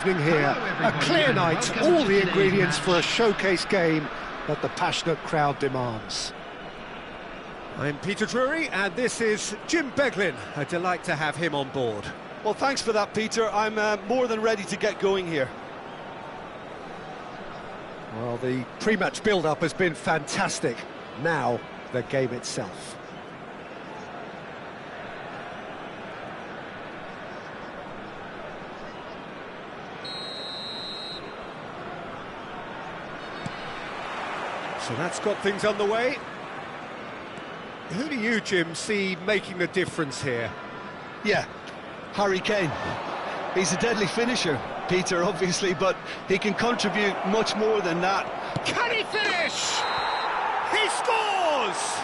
Here, a clear night, all the ingredients for a showcase game that the passionate crowd demands. I'm Peter Drury, and this is Jim Beglin. A delight to have him on board. Well, thanks for that, Peter. I'm more than ready to get going here. Well, the pre-match build-up has been fantastic. Now, the game itself. So that's got things on the way. Who do you, Jim, see making the difference here? Yeah, Harry Kane. He's a deadly finisher, Peter, obviously, but he can contribute much more than that. Can he finish? He scores!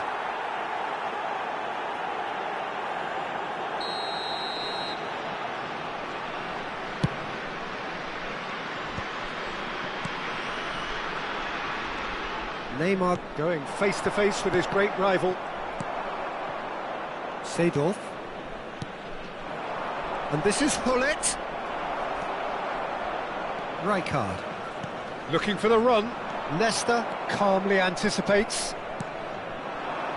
Neymar going face-to-face with his great rival. Seedorf. And this is Hullet. Rijkaard. Looking for the run. Nesta calmly anticipates.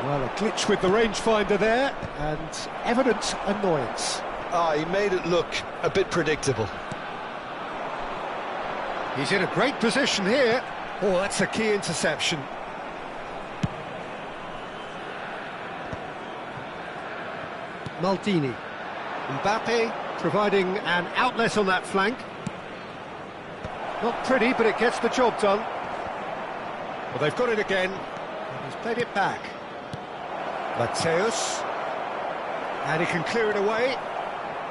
Well, a glitch with the rangefinder there, and evident annoyance. He made it look a bit predictable. He's in a great position here. Oh, that's a key interception. Maldini. Mbappe providing an outlet on that flank. Not pretty, but it gets the job done. Well, they've got it again. He's played it back. Mateus. And he can clear it away.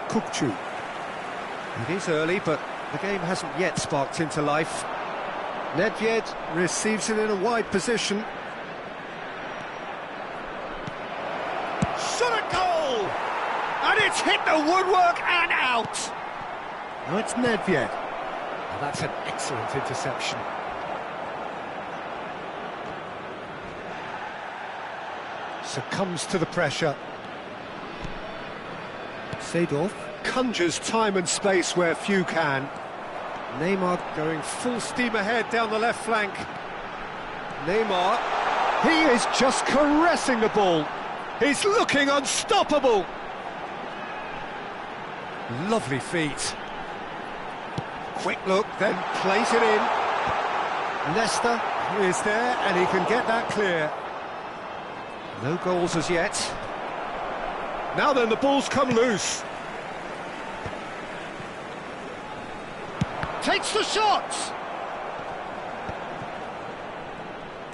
Kukçu. It is early, but the game hasn't yet sparked into life. Nedved receives it in a wide position. Shot at goal! And it's hit the woodwork and out! Now it's Nedved. Oh, that's an excellent interception. Succumbs to the pressure. Seedorf conjures time and space where few can. Neymar going full steam ahead down the left flank. Neymar, he is just caressing the ball. He's looking unstoppable. Lovely feet. Quick look, then plays it in. Nesta is there, and he can get that clear. No goals as yet. Now then, the ball's come loose. Takes the shot!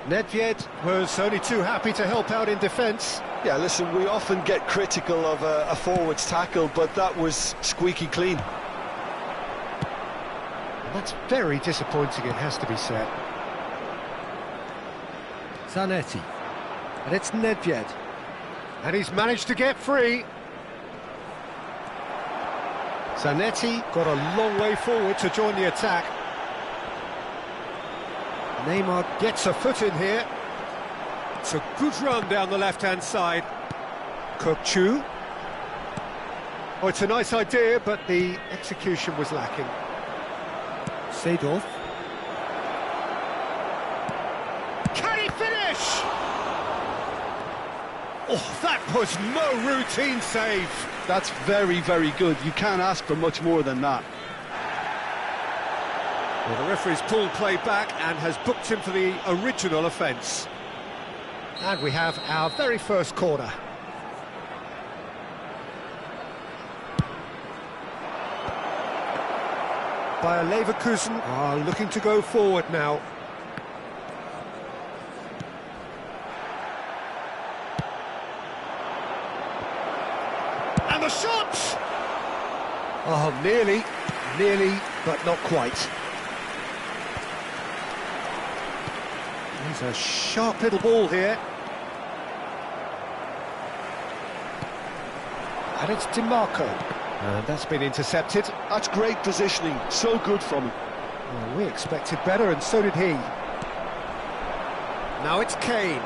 Nedved was only too happy to help out in defence. Yeah, listen, we often get critical of a forward's tackle, but that was squeaky clean. That's very disappointing, it has to be said. Zanetti. And it's Nedved. And he's managed to get free. Zanetti got a long way forward to join the attack. Neymar gets a foot in here. It's a good run down the left-hand side. Kukçu. Oh, it's a nice idea, but the execution was lacking. Seedorf. Can he finish? Oh, that was no routine save. That's very, very good. You can't ask for much more than that. Well, the referee's pulled play back and has booked him for the original offence. And we have our very first corner. Bayer Leverkusen are looking to go forward now. And the shot! Oh, nearly, but not quite. There's a sharp little ball here. And it's DiMarco. And that's been intercepted. That's great positioning, so good from him. Well, we expected better, and so did he. Now it's Kane.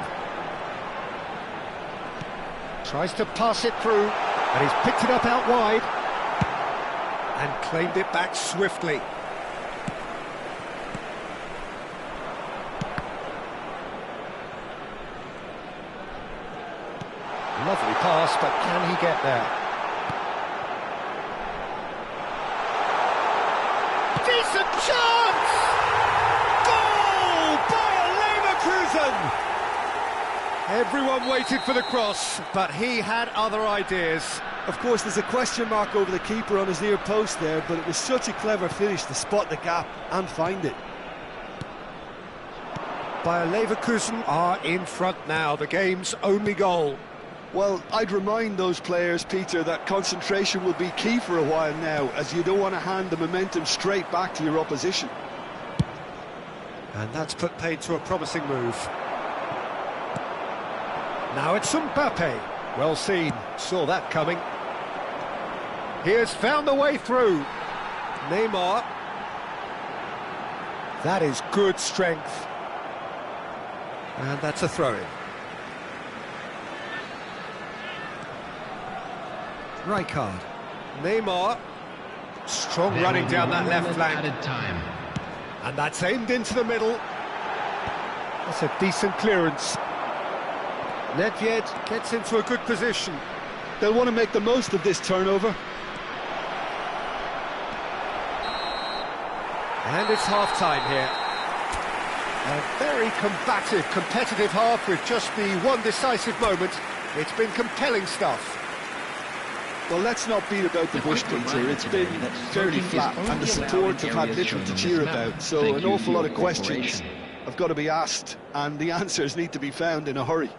Tries to pass it through, and he's picked it up out wide. And claimed it back swiftly. get there? Decent chance! Goal! Bayer Leverkusen! Everyone waited for the cross, but he had other ideas. Of course, there's a question mark over the keeper on his near post there, but it was such a clever finish to spot the gap and find it. Bayer Leverkusen are in front now, the game's only goal. Well, I'd remind those players, Peter, that concentration will be key for a while now, as you don't want to hand the momentum straight back to your opposition. And that's put paid to a promising move. Now it's Mbappe. Well seen, saw that coming. He has found the way through. Neymar. That is good strength. And that's a throw-in. Rijkaard. Neymar. Strong running down that left flank. Time. And that's aimed into the middle. That's a decent clearance. Nedved gets into a good position. They'll want to make the most of this turnover. And it's half-time here. A very combative, competitive half with just the one decisive moment. It's been compelling stuff. Well, let's not beat about the bush, Peter. It's been fairly flat, and the support have had little to cheer about, so an awful lot of questions have got to be asked, and the answers need to be found in a hurry.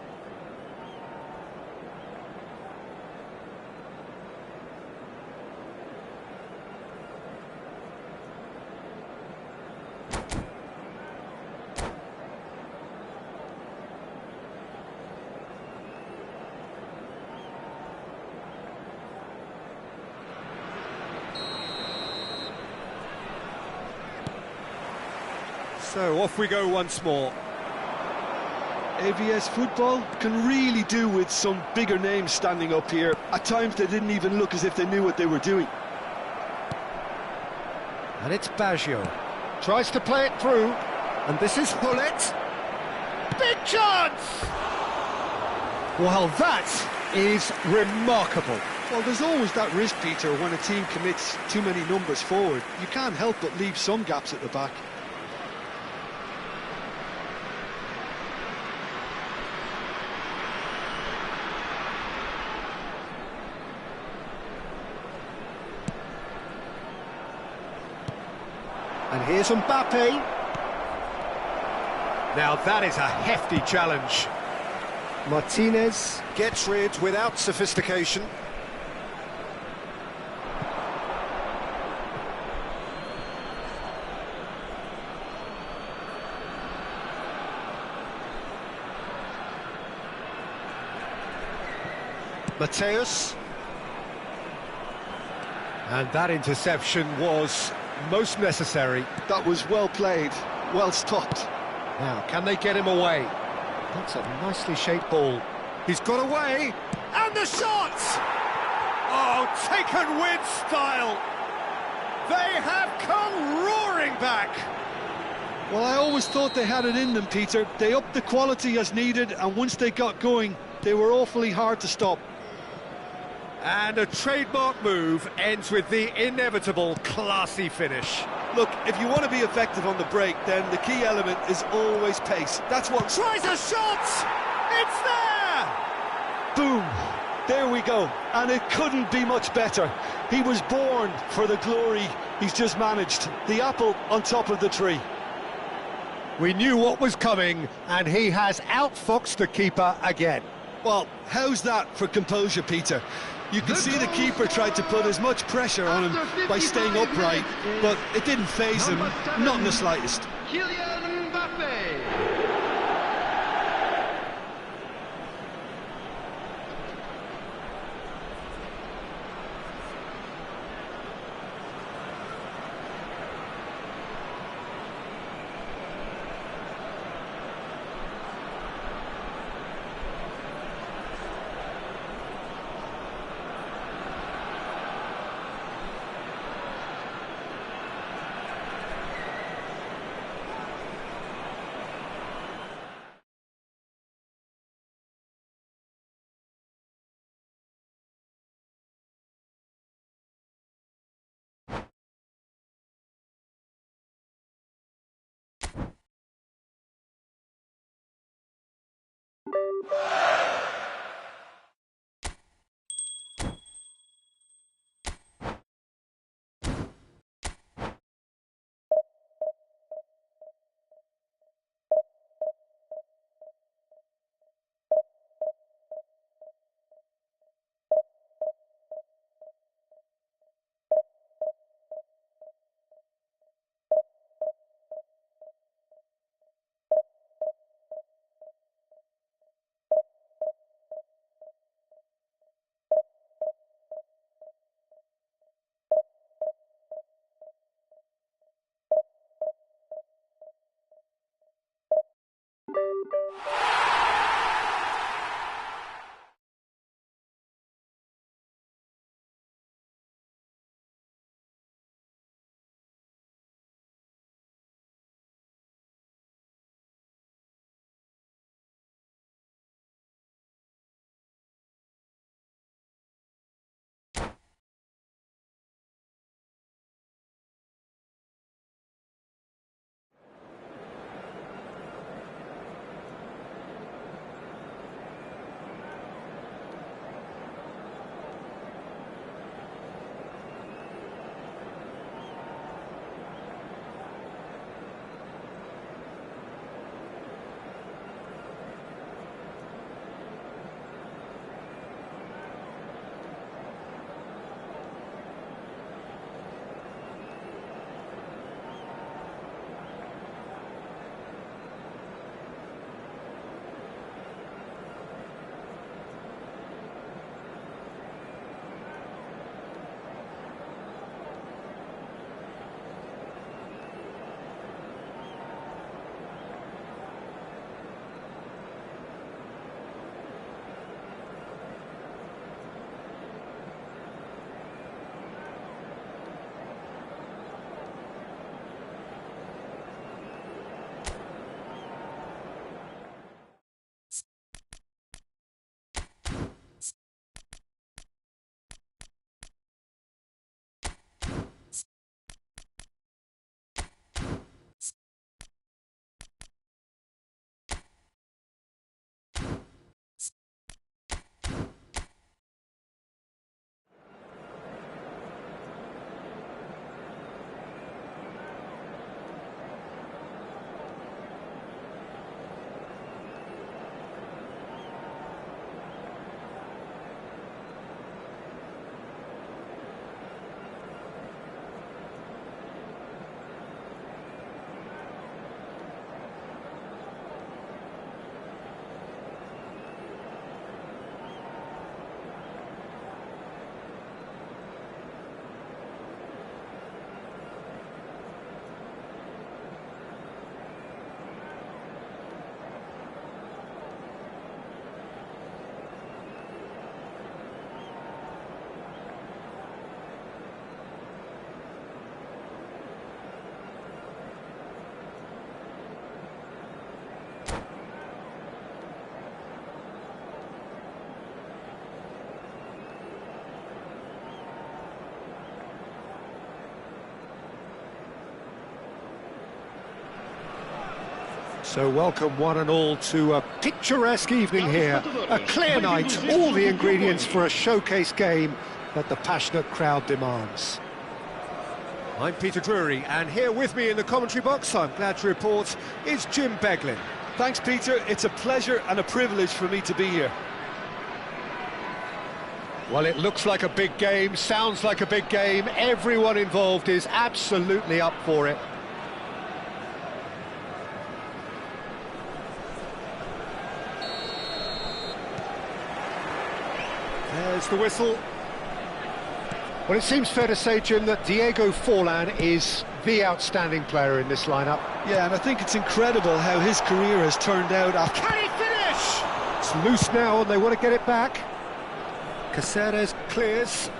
So off we go once more. AVS football can really do with some bigger names standing up here. At times they didn't even look as if they knew what they were doing. And it's Baggio. Tries to play it through. And this is Hullet. Big chance! Well, that is remarkable. Well, there's always that risk, Peter, when a team commits too many numbers forward. You can't help but leave some gaps at the back. And here's Mbappe. Now that is a hefty challenge. Martinez gets rid without sophistication. Mateus. And that interception was most necessary. That was well played, well stopped. Now, can they get him away? That's a nicely shaped ball. He's got away, and the shot! Oh, taken with style. They have come roaring back. Well, I always thought they had it in them, Peter. They upped the quality as needed, and once they got going, they were awfully hard to stop. And a trademark move ends with the inevitable classy finish. Look, if you want to be effective on the break, then the key element is always pace. That's what... Tries a shot! It's there! Boom! There we go. And it couldn't be much better. He was born for the glory he's just managed. The apple on top of the tree. We knew what was coming, and he has outfoxed the keeper again. Well, how's that for composure, Peter? You can see the keeper tried to put as much pressure on him by staying upright, but it didn't faze him, not in the slightest. Kylian Mbappe. So welcome one and all to a picturesque evening here, a clear night, all the ingredients for a showcase game that the passionate crowd demands. I'm Peter Drury, and here with me in the commentary box, I'm glad to report, is Jim Beglin. Thanks, Peter. It's a pleasure and a privilege for me to be here. Well, it looks like a big game, sounds like a big game, everyone involved is absolutely up for it. There's the whistle. Well, it seems fair to say, Jim, that Diego Forlan is the outstanding player in this lineup. Yeah, and I think it's incredible how his career has turned out after... Can he finish? It's loose now and they want to get it back. Caceres clears.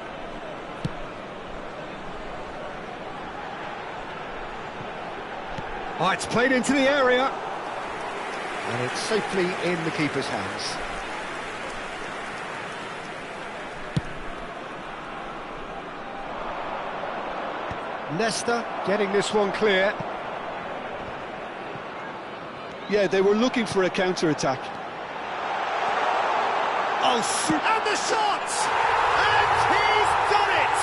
Oh, it's played into the area. And it's safely in the keeper's hands. Nesta getting this one clear. Yeah, they were looking for a counter-attack. Oh, and the shot! And he's done it!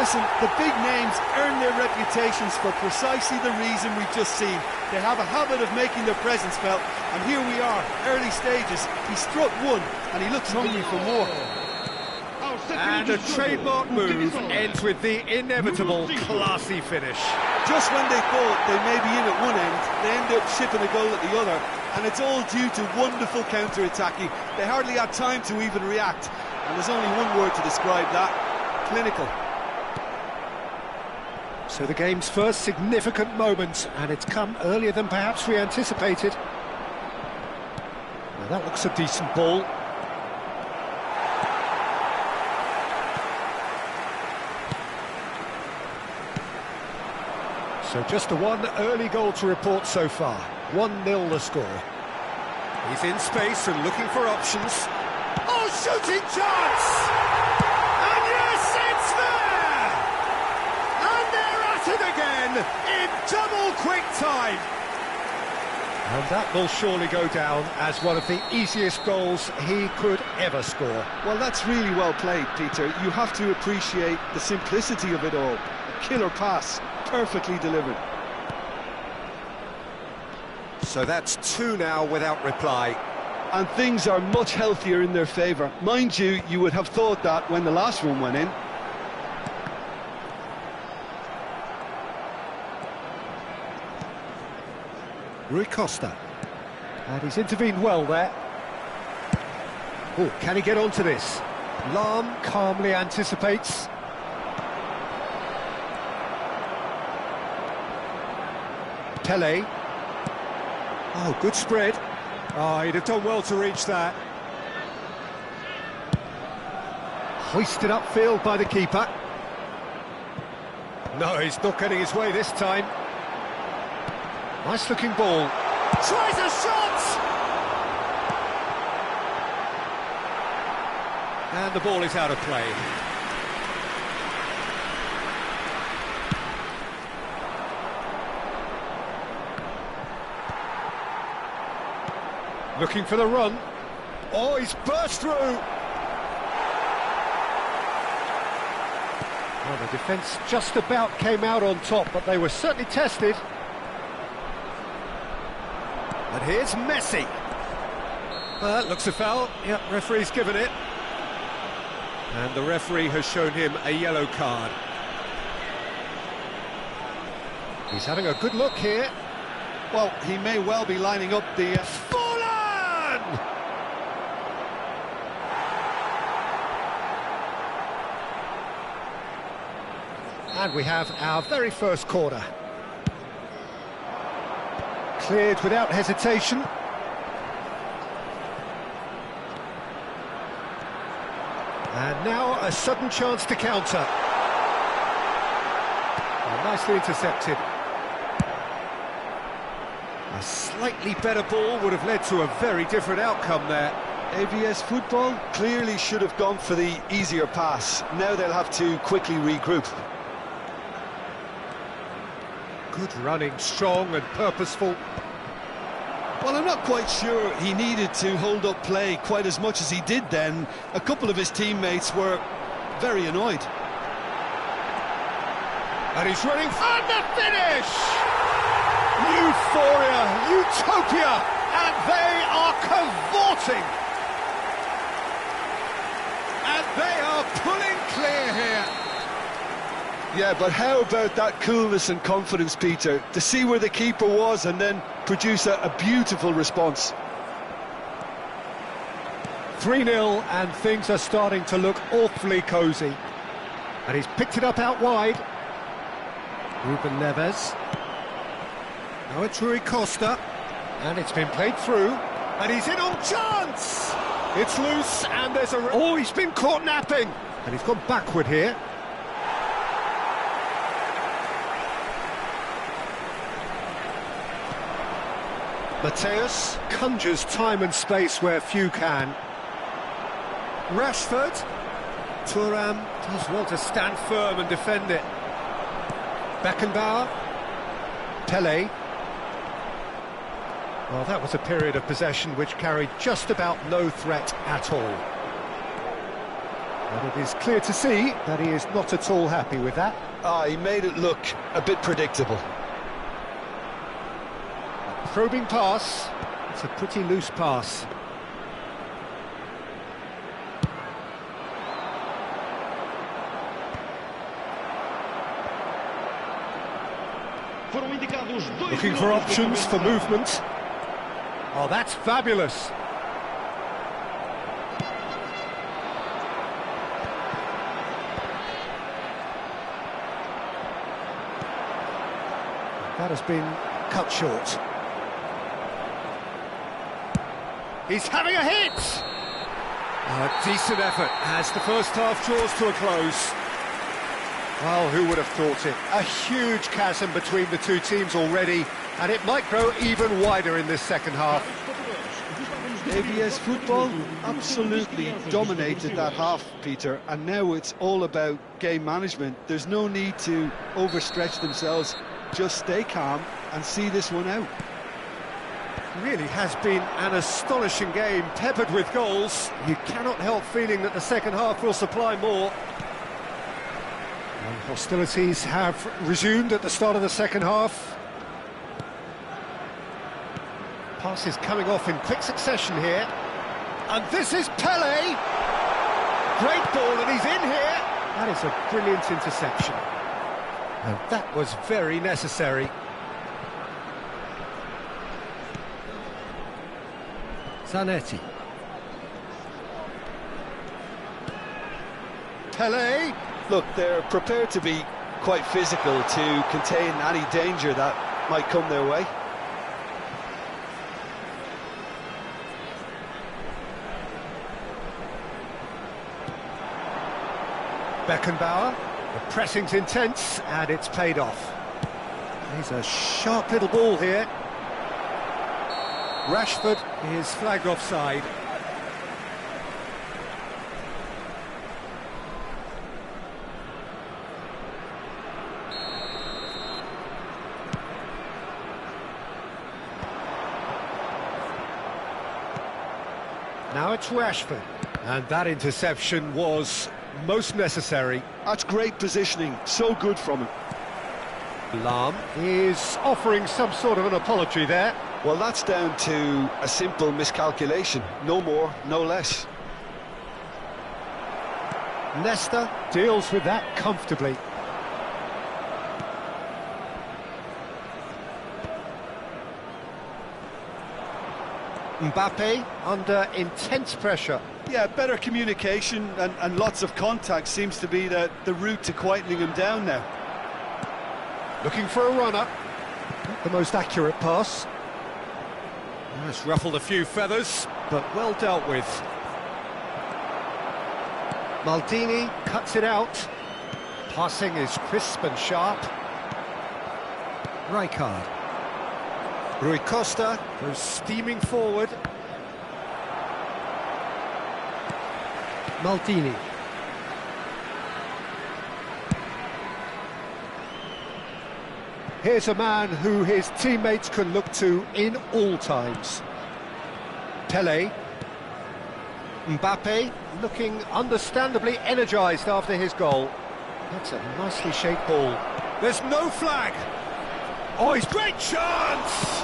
Listen, the big names earn their reputations for precisely the reason we've just seen. They have a habit of making their presence felt, and here we are, early stages. He struck one, and he looks hungry for more. And the trademark move ends with the inevitable classy finish. Just when they thought they may be in at one end, they end up shipping a goal at the other, and it's all due to wonderful counter-attacking. They hardly had time to even react, and there's only one word to describe that: clinical. So the game's first significant moment, and it's come earlier than perhaps we anticipated. Well, that looks a decent ball. So just the one early goal to report so far. 1-0 the score. He's in space and looking for options. Oh, shooting chance! And yes, it's there! And they're at it again in double quick time. And that will surely go down as one of the easiest goals he could ever score. Well, that's really well played, Peter. You have to appreciate the simplicity of it all. A killer pass, perfectly delivered. So that's 2 now without reply. And things are much healthier in their favour. Mind you, you would have thought that when the last one went in. Rui Costa. And he's intervened well there. Oh, can he get onto this? Lahm calmly anticipates. Pele. Oh, good spread. Oh, he'd have done well to reach that. Hoisted upfield by the keeper. No, he's not getting his way this time. Nice looking ball. Tries a shot! And the ball is out of play. Looking for the run. Oh, he's burst through. Well, the defence just about came out on top, but they were certainly tested. And here's Messi. Looks a foul. Yep, referee's given it. And the referee has shown him a yellow card. He's having a good look here. Well, he may well be lining up the... And we have our very first corner. Cleared without hesitation. And now a sudden chance to counter. Oh, nicely intercepted. A slightly better ball would have led to a very different outcome there. AVS Football clearly should have gone for the easier pass. Now they'll have to quickly regroup. Good running, strong and purposeful. Well, I'm not quite sure he needed to hold up play quite as much as he did then. A couple of his teammates were very annoyed. And he's running, and the finish! Euphoria, utopia, and they are cavorting. And they are pulling clear here. Yeah, but how about that coolness and confidence, Peter? To see where the keeper was and then produce a beautiful response. 3-0, and things are starting to look awfully cosy. And he's picked it up out wide. Ruben Neves. Now it's Rui Costa. And it's been played through. And he's in on chance! It's loose, and there's a... Oh, he's been caught napping! And he's gone backward here. Mateus conjures time and space where few can. Rashford. Thuram does well to stand firm and defend it. Beckenbauer. Pele. Well, that was a period of possession which carried just about no threat at all. And it is clear to see that he is not at all happy with that. He made it look a bit predictable. Probing pass. It's a pretty loose pass. Looking for options for movement. Oh, that's fabulous. That has been cut short. He's having a hit! A decent effort as the first half draws to a close. Well, who would have thought it? A huge chasm between the two teams already, and it might grow even wider in this second half. AVS Football absolutely dominated that half, Peter, and now it's all about game management. There's no need to overstretch themselves. Just stay calm and see this one out. Really has been an astonishing game, peppered with goals. You cannot help feeling that the second half will supply more. And hostilities have resumed at the start of the second half. Passes coming off in quick succession here. And this is Pele! Great ball, and he's in here! That is a brilliant interception. And that was very necessary. Zanetti. Pele. Look, they're prepared to be quite physical to contain any danger that might come their way. Beckenbauer. The pressing's intense, and it's paid off. He's a sharp little ball here. Rashford is flagged offside. Now it's Rashford. And that interception was most necessary. That's great positioning, so good from him. Lahm is offering some sort of an apology there. Well, that's down to a simple miscalculation. No more, no less. Nesta deals with that comfortably. Mbappe under intense pressure. Yeah, better communication and lots of contact seems to be the route to quietening him down now. Looking for a runner. Not the most accurate pass. It's ruffled a few feathers, but well dealt with. Maldini cuts it out. Passing is crisp and sharp. Rijkaard. Rui Costa goes steaming forward. Maldini. Here's a man who his teammates can look to in all times. Pele. Mbappe looking understandably energised after his goal. That's a nicely shaped ball. There's no flag! Oh, he's great chance!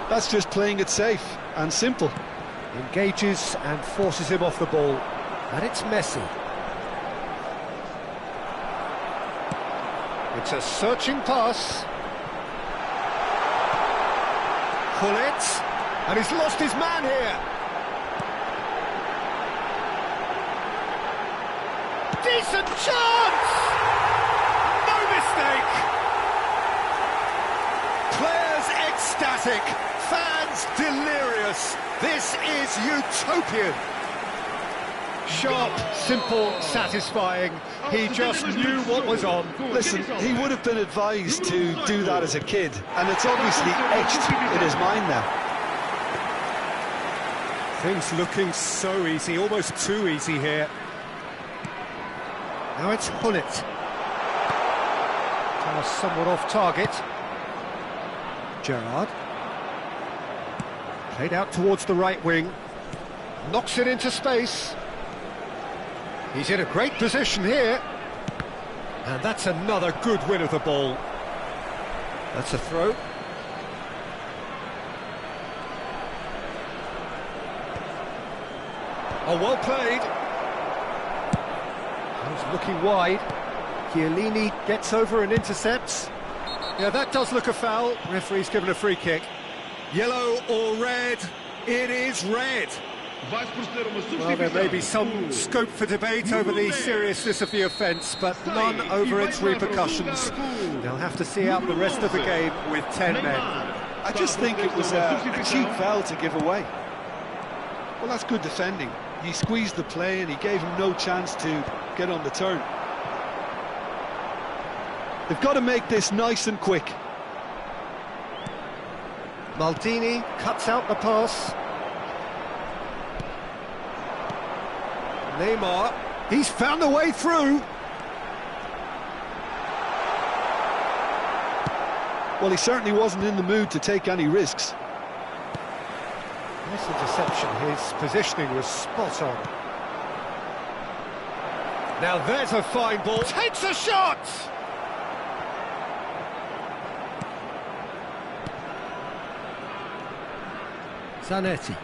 That's just playing it safe and simple. Engages and forces him off the ball. And it's Messi. It's a searching pass. Gullit, and he's lost his man here. Decent chance! No mistake! Players ecstatic, fans delirious. This is utopian. Sharp, simple, satisfying. He just knew what was on. Listen, he would have been advised to do that as a kid, and it's obviously etched in his mind now. Things looking so easy, almost too easy here. Now it's Gullit. Pass somewhat off target. Gerrard. Played out towards the right wing. Knocks it into space. He's in a great position here. And that's another good win of the ball. That's a throw. Oh, well played. He's looking wide. Chiellini gets over and intercepts. Yeah, that does look a foul. Referee's given a free kick. Yellow or red? It is red. Well, there may be some scope for debate over the seriousness of the offence, but none over its repercussions. They'll have to see out the rest of the game with 10 men. I just think it was a cheap foul to give away. Well, that's good defending. He squeezed the play and he gave him no chance to get on the turn. They've got to make this nice and quick. Maldini cuts out the pass. Neymar, he's found a way through. Well, he certainly wasn't in the mood to take any risks. Nice interception, his positioning was spot on. Now there's a fine ball, takes a shot! Zanetti.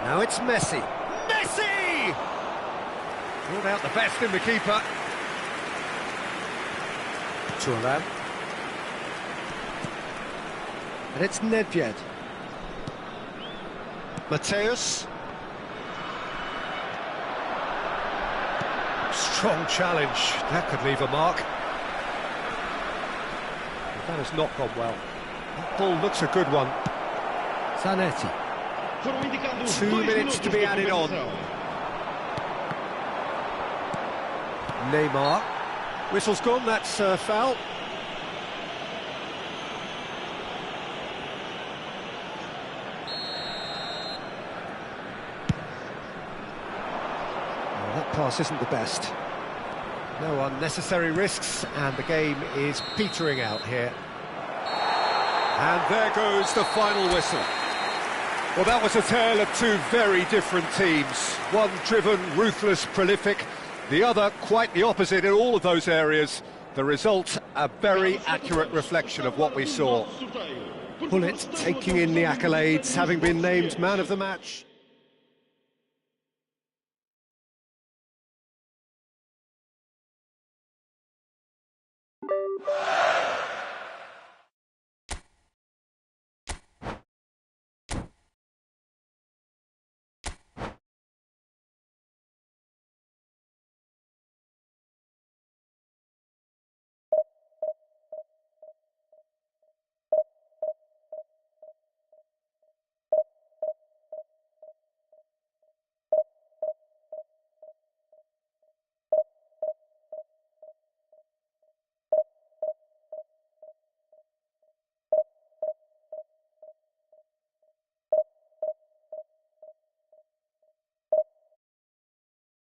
Now it's Messi. Messi! Brought out the best in the keeper. Thuram. And it's Nedved. Mateus. Strong challenge. That could leave a mark. That has not gone well. That ball looks a good one. Zanetti. 2 minutes to be added on. Neymar. Whistle's gone, that's a foul. Well, that pass isn't the best. No unnecessary risks, and the game is petering out here. And there goes the final whistle. Well, that was a tale of two very different teams. One driven, ruthless, prolific. The other quite the opposite in all of those areas. The result, a very accurate reflection of what we saw. Gullit taking in the accolades, having been named man of the match.